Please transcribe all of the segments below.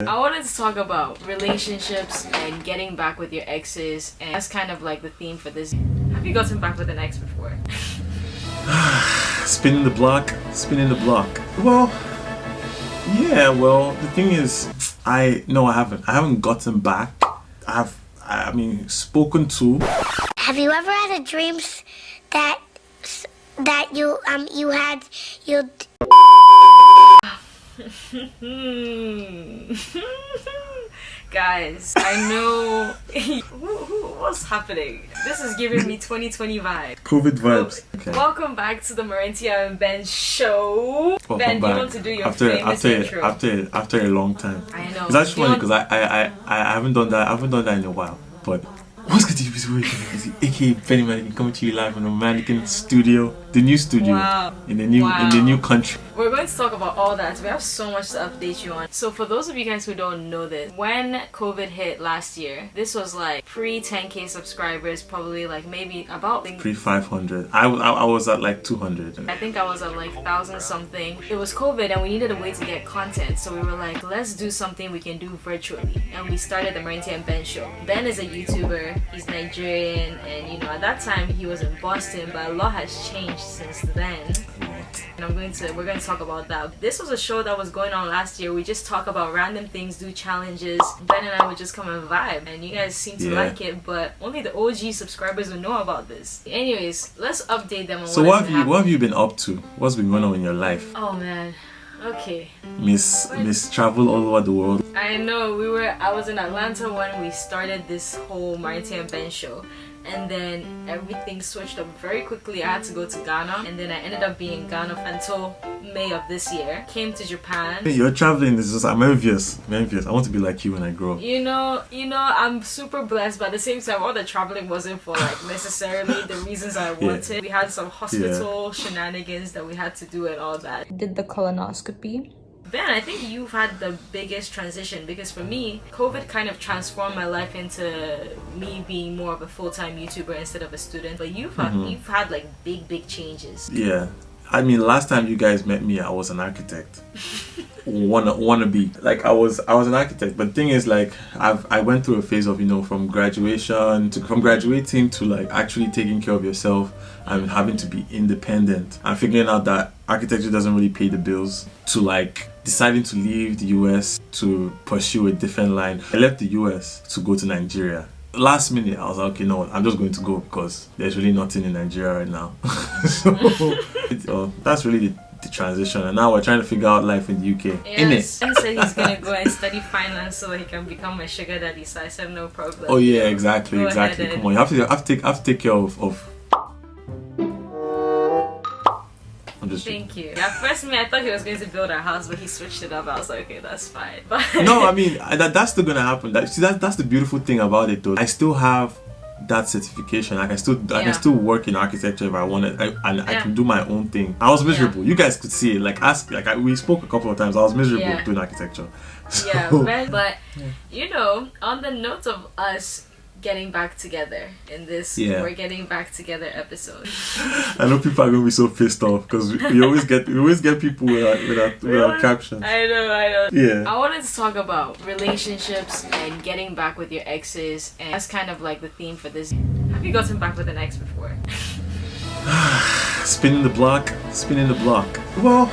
I wanted to talk about relationships and getting back with your exes, and that's kind of like the theme for this. Have you gotten back with an ex before? Spinning the block. Well, yeah, well, the thing is, I haven't gotten back. I mean, spoken to. Have you ever had a dream that you had Guys, I know what's happening. This is giving me 2020 vibes. COVID vibes. Okay. Welcome back to the Marintia and Ben show. Welcome Ben, back. you want to do your famous intro? After a long time. I know. It's actually funny because I haven't done that. I haven't done that in a while. But what's good to you? Is aka Benny Mannequin coming to you live from the Mannequin studio, the new studio. Wow. in the new country. We're going to talk about all that. We have so much to update you on. So for those of you guys who don't know this, when COVID hit last year, this was like pre 10k subscribers, probably like maybe about Pre 500. I was at like 200. I think I was at like 1,000 something. It was COVID and we needed a way to get content, so we were like, let's do something we can do virtually, and we started the Marintia and Ben show. Ben is a YouTuber. He's Nigerian, and you know, at that time he was in Boston, but a lot has changed since then. And we're going to talk about that. This was a show that was going on last year. We just talk about random things, do challenges. Ben and I would just come and vibe, and you guys seem to like it, but only the OG subscribers will know about this. Anyways, let's update them on what have you been up to? What's been going on in your life? Oh man. Okay. Miss travel all over the world. I know, I was in Atlanta when we started this whole Marintia and Ben show. And then everything switched up very quickly. I had to go to Ghana, and then I ended up being in Ghana until May of this year. Came to Japan. You're traveling. It's just I'm envious. I want to be like you when I grow up. You know, I'm super blessed, but at the same time, all the traveling wasn't for like necessarily the reasons I wanted. Yeah. We had some hospital shenanigans that we had to do and all that. Did the colonoscopy. Ben, I think you've had the biggest transition, because for me, COVID kind of transformed my life into me being more of a full-time YouTuber instead of a student. But you've had like big changes. Yeah. I mean, last time you guys met me, I was an architect. wannabe. Like I was an architect, but the thing is, like I went through a phase of, you know, from graduating to like actually taking care of yourself and having to be independent and figuring out that architecture doesn't really pay the bills, to like deciding to leave the US to pursue a different line. I left the US to go to Nigeria. Last minute, I was like, okay, no, I'm just going to go because there's really nothing in Nigeria right now. So that's really the transition, and now we're trying to figure out life in the UK. Yes. He said he's gonna go and study finance so he can become a sugar daddy. So I said no problem. Oh yeah, exactly. Come on, you have to take care of. Thank you. At first, I thought he was going to build a house, but he switched it up. I was like, okay, that's fine. But no, I mean that's still gonna happen. That's the beautiful thing about it, though. I still have that certification. I can still work in architecture if I wanted, I can do my own thing. I was miserable. You guys could see it. We spoke a couple of times. I was miserable doing architecture. So, but you know, on the note of us getting back together in this we're getting back together episode. I know people are gonna be so pissed off because we always get people without captions. I know. Yeah. I wanted to talk about relationships and getting back with your exes, and that's kind of like the theme for this. Have you gotten back with an ex before? Spinning the block. Well,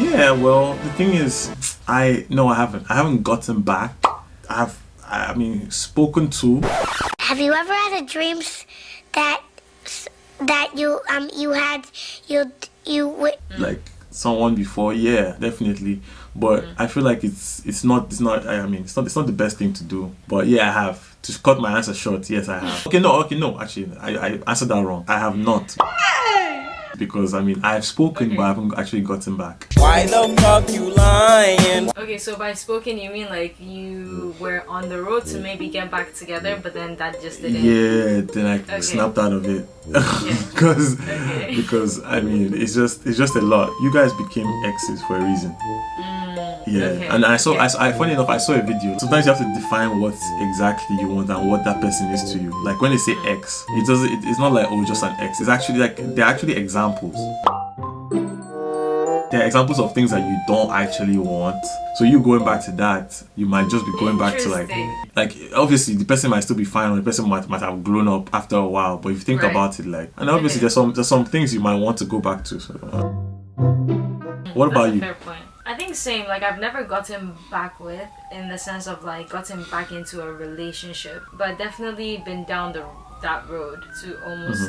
yeah. Well, the thing is, I haven't gotten back. I mean, spoken to. Have you ever had a dream that you had like someone before? Yeah, definitely. But I feel like it's not the best thing to do. But yeah, I have. To cut my answer short, yes, I have. Okay, no. Actually, I answered that wrong. I have not. Because I mean, I've spoken, but I haven't actually gotten back. Why the fuck you lying? Okay, so by spoken you mean like you were on the road to maybe get back together, but then that just didn't. Yeah, then I snapped out of it. Because I mean, it's just a lot. You guys became exes for a reason. Yeah, and funny enough, I saw a video. Sometimes you have to define what exactly you want and what that person is to you. Like when they say ex, it's not like just an ex. It's actually like they're actually examples. there are examples of things that you don't actually want. So you going back to that, you might just be going back to like obviously the person might still be fine, or the person might have grown up after a while. But if you think about it, like, and obviously there's some things you might want to go back to. So, what about you? Fair point. I think same. Like, I've never gotten back with, in the sense of like gotten back into a relationship, but definitely been down that road to almost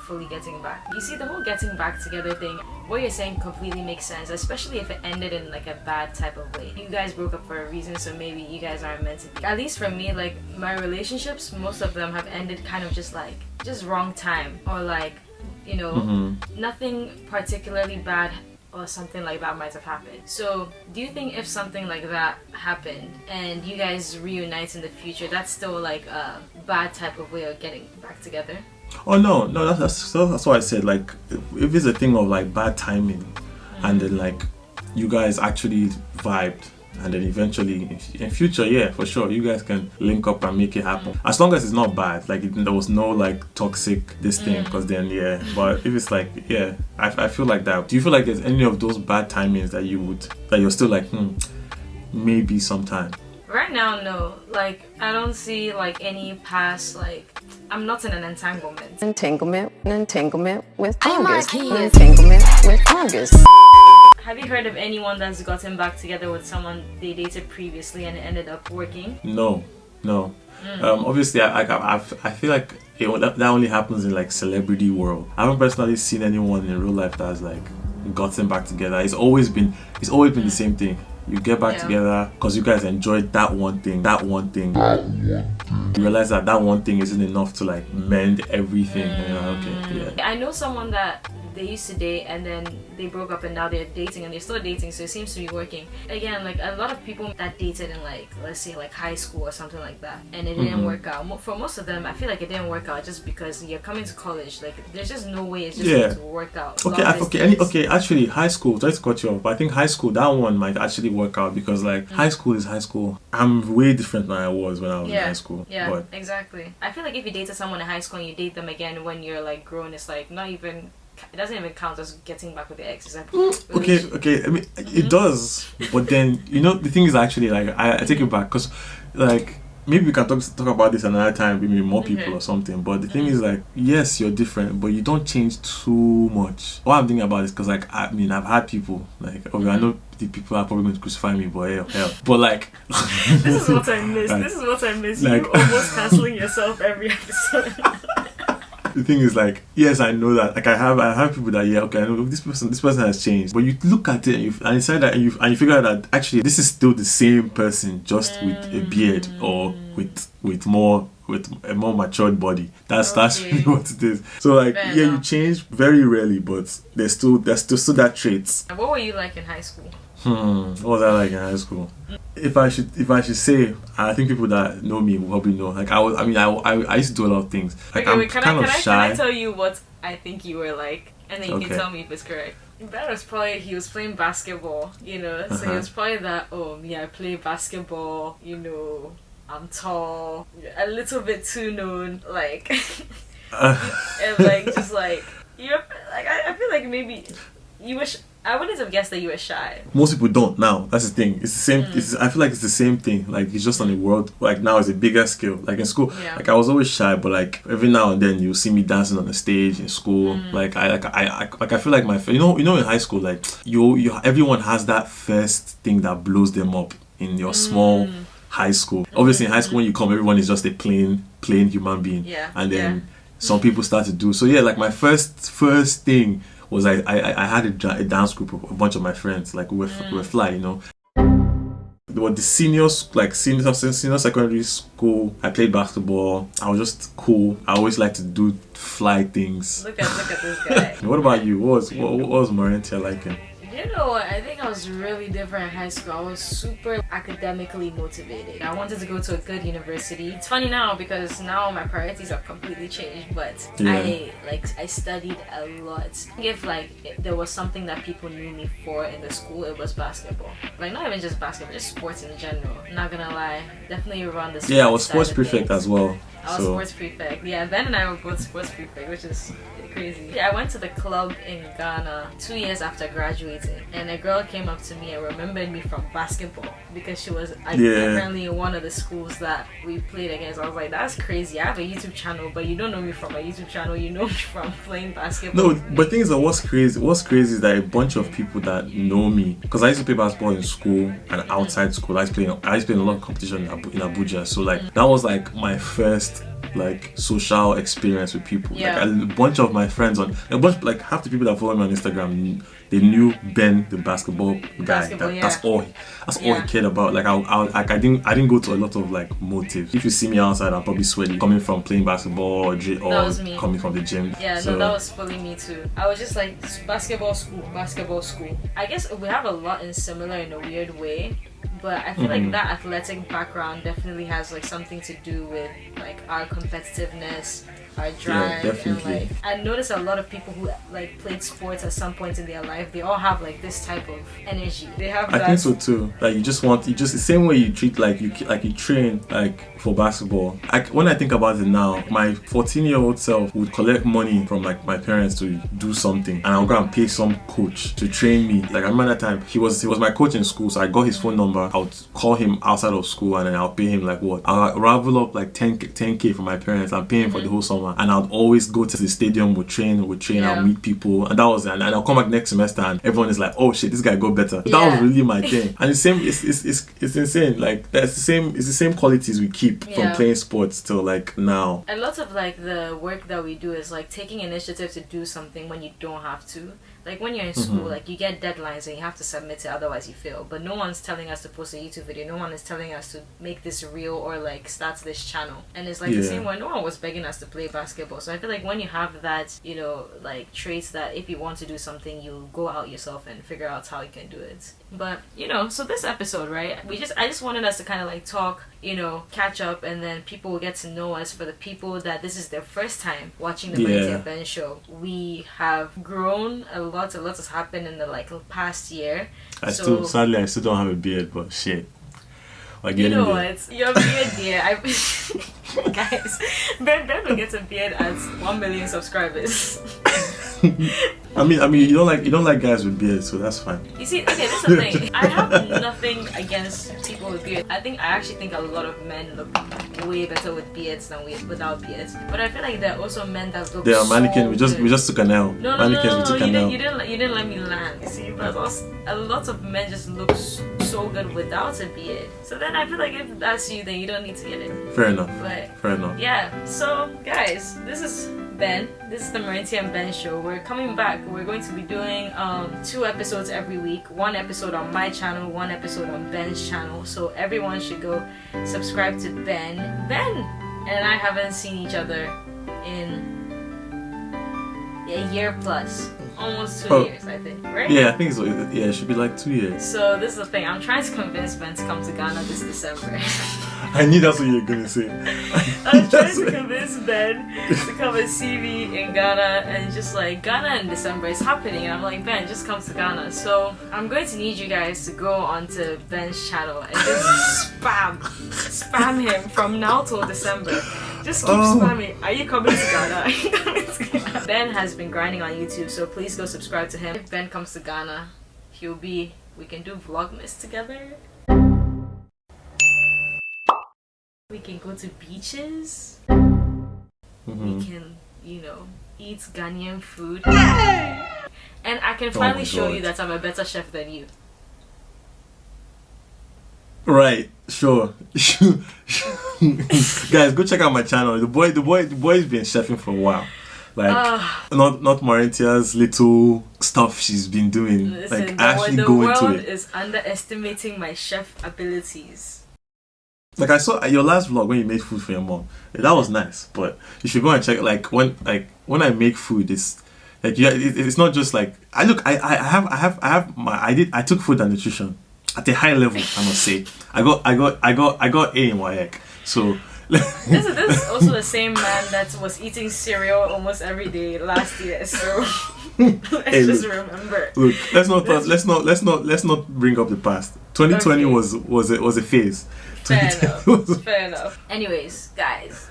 fully getting back. You see, the whole getting back together thing, what you're saying completely makes sense, especially if it ended in like a bad type of way. You guys broke up for a reason, so maybe you guys aren't meant to be. At least for me, like, my relationships, most of them have ended kind of just wrong time, or like, you know, nothing particularly bad or something like that might have happened. So do you think if something like that happened and you guys reunite in the future, that's still like a bad type of way of getting back together? Oh no, that's what I said. Like, if it's a thing of like bad timing, and then like you guys actually vibed, and then eventually in future, yeah, for sure, you guys can link up and make it happen. As long as it's not bad, like there was no like toxic this thing, because then yeah. But if it's like, yeah, I feel like that. Do you feel like there's any of those bad timings that you're still like, maybe sometime? Right now, no. Like, I don't see like any past, like, I'm not in an entanglement. Entanglement with August. Entanglement with August. Have you heard of anyone that's gotten back together with someone they dated previously and it ended up working? No. Obviously, I feel like that only happens in like celebrity world. I haven't personally seen anyone in real life that's like gotten back together. It's always been the same thing. You get back together because you guys enjoyed that one thing. You realize that one thing isn't enough to like mend everything. I know someone that they used to date and then they broke up and now they're dating and they're still dating, so it seems to be working. Again, like, a lot of people that dated in like, let's say like high school or something like that, and it didn't work out. For most of them, I feel like it didn't work out just because you're coming to college. Like, there's just no way it's just going to work out. Actually, high school, sorry to cut you off, but I think high school, that one might actually work out, because like high school is high school. I'm way different than I was when I was in high school. Yeah, exactly. I feel like if you dated someone in high school and you date them again when you're like grown, it's like it doesn't even count as getting back with the ex. It's like, okay. I mean, it does, but then the thing is actually like I take it back, because like maybe we can talk about this another time, maybe more people or something. But the thing is like, yes, you're different, but you don't change too much. What I'm thinking about is because like I've had people like, I know the people are probably going to crucify me, but hell. But like, this is what I miss. This is what I miss. Like, you almost canceling yourself every episode. The thing is like, yes, I know that. Like, I have people that, I know this person has changed. But you look at it and decide that, and you figure out that actually this is still the same person, just with a beard or with a more matured body. That's really what it is. So like, you change very rarely, but there's still that traits. What were you like in high school? What was I like in high school? If I should say, I think people that know me will probably know. Like, I used to do a lot of things. Like, I'm kind of shy. Can I tell you what I think you were like, and then you can tell me if it's correct? Ben was probably, he was playing basketball, so he was probably that, I play basketball, I'm tall, a little bit too known, like, and like, just like, you're like, I feel like maybe you wish. I wouldn't have guessed that you were shy. Most people don't now. That's the thing. It's the same. I feel like it's the same thing. Like, it's just on the world. Like, now it's a bigger scale. Like in school, like I was always shy, but like every now and then you see me dancing on the stage in school. Like I feel like in high school, like you everyone has that first thing that blows them up in your small high school. Obviously in high school when you come, everyone is just a plain human being. Yeah. And then some people start to do. So like my first thing was I had a dance group of a bunch of my friends. Like we were fly, They were the senior secondary school. I played basketball. I was just cool. I always liked to do fly things. Look at this guy. What about you? What was Marintia like? I think I was really different in high school. I was super academically motivated. I wanted to go to a good university. It's funny now because now my priorities have completely changed, but I studied a lot. If there was something that people knew me for in the school, it was basketball. Like, not even just basketball, just sports in general. Not gonna lie, definitely around the sports. Yeah, I was sports prefect as well. I was sports prefect. Yeah, Ben and I were both sports prefect, which is crazy. Yeah, I went to the club in Ghana 2 years after graduating. something, and a girl came up to me and remembered me from basketball because she was apparently in one of the schools that we played against. I was like, that's crazy. I have a YouTube channel, but you don't know me from a YouTube channel. You know me from playing basketball. No, but things are what's crazy is that a bunch of people that know me, because I used to play basketball in school and outside school. I used to play in a lot of competition in Abuja. So like that was like my first like social experience with people. Yeah. Like a bunch of my friends like half the people that follow me on Instagram, they knew Ben, the basketball guy. That's all he cared about. Like I didn't go to a lot of like motives. If you see me outside, I'm probably sweaty coming from playing basketball or coming from the gym. Yeah, no, that was fully me too. I was just like basketball school. I guess we have a lot in similar in a weird way. But I feel like that athletic background definitely has like something to do with like our competitiveness, our drive, and like I noticed a lot of people who like played sports at some point in their life, they all have like this type of energy. They have that. I think so too. Like you just the same way you treat like you train like for basketball. When I think about it now, my 14-year-old self would collect money from like my parents to do something, and I'll go and pay some coach to train me. Like I remember that time he was my coach in school, so I got his phone number. I would call him outside of school, and then I'll pay him like what? I'll ravel up like 10k from my parents. I'm paying for the whole summer, and I'd always go to the stadium. We'll train. I'll meet people, and that was and I'll come back next semester, and everyone is like, oh shit, this guy got better. That was really my thing. And the same, it's insane. Like that's the same. It's the same qualities we keep from playing sports till like now. A lot of like the work that we do is like taking initiative to do something when you don't have to. Like when you're in school, like you get deadlines and you have to submit it, otherwise you fail. But no one's telling us to post a YouTube video. No one is telling us to make this reel or like start this channel. And it's like the same way. No one was begging us to play basketball. So I feel like when you have that, you know, like traits that if you want to do something, you go out yourself and figure out how you can do it. But you know, so this episode, right? I just wanted us to kind of like talk, you know, catch up, and then people will get to know us. For the people that this is their first time watching the Marintia Ben show, we have grown a lot has happened in the like past year. Sadly I still don't have a beard, but shit. Like you know what? Your beard, dear. Guys, Ben will get a beard at 1 million subscribers. I mean, you don't like guys with beards, so that's fine. You see, okay, that's the thing. I have nothing against people with beards. I actually think a lot of men look way better with beards than without beards. But I feel like there are also men that look. They are mannequin. We just took an L. No. You didn't let me land. You see, but a lot of men just look so good without a beard. So then I feel like if that's you, then you don't need to get it. Fair enough. Yeah. So guys, this is Ben. This is the Marintia and Ben show. We're coming back. We're going to be doing 2 episodes every week. 1 episode on my channel, 1 episode on Ben's channel. So everyone should go subscribe to Ben. Ben and I haven't seen each other in a year plus. Almost 2 years, I think, right? Yeah, I think so. Yeah, it should be like 2 years. So this is the thing. I'm trying to convince Ben to come to Ghana this December. I knew that's what you were gonna say. I'm trying to convince Ben to come and see me in Ghana, and just like Ghana in December is happening, and I'm like, Ben, just come to Ghana. So I'm going to need you guys to go onto Ben's channel and just spam him from now till December. Just keep spamming. Are you coming to Ghana? Are you coming to Ghana? Ben has been grinding on YouTube, so please go subscribe to him. If Ben comes to Ghana, we can do Vlogmas together. We can go to beaches. We can, you know, eat Ghanaian food. And I can finally show you that I'm a better chef than you. Right, sure. Guys, go check out my channel. The boy's been chefing for a while. Like not Marintia's little stuff she's been doing. Listen, like actually go into it. The world is underestimating my chef abilities. Like I saw your last vlog when you made food for your mom. That was nice, but you should go and check. Like when I make food, it's like it's not just like I took food and nutrition at a high level. I must say, I got A in WAEC. So this is also the same man that was eating cereal almost every day last year. So let's remember. Look, let's not bring up the past. 2020 was a phase. Fair enough. Anyways, guys,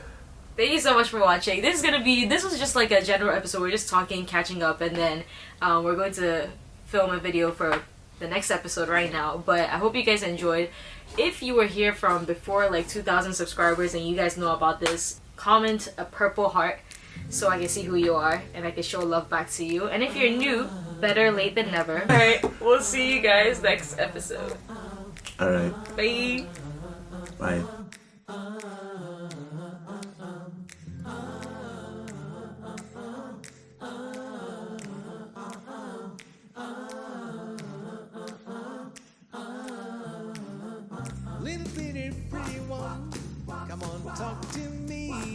thank you so much for watching. This was just like a general episode. We're just talking, catching up, and then we're going to film a video for the next episode right now, but I hope you guys enjoyed. If you were here from before like 2,000 subscribers and you guys know about this, comment a purple heart so I can see who you are and I can show love back to you. And if you're new, better late than never. Alright, we'll see you guys next episode. Alright. Bye. Bye. Little bitty pretty one, come on, talk to me.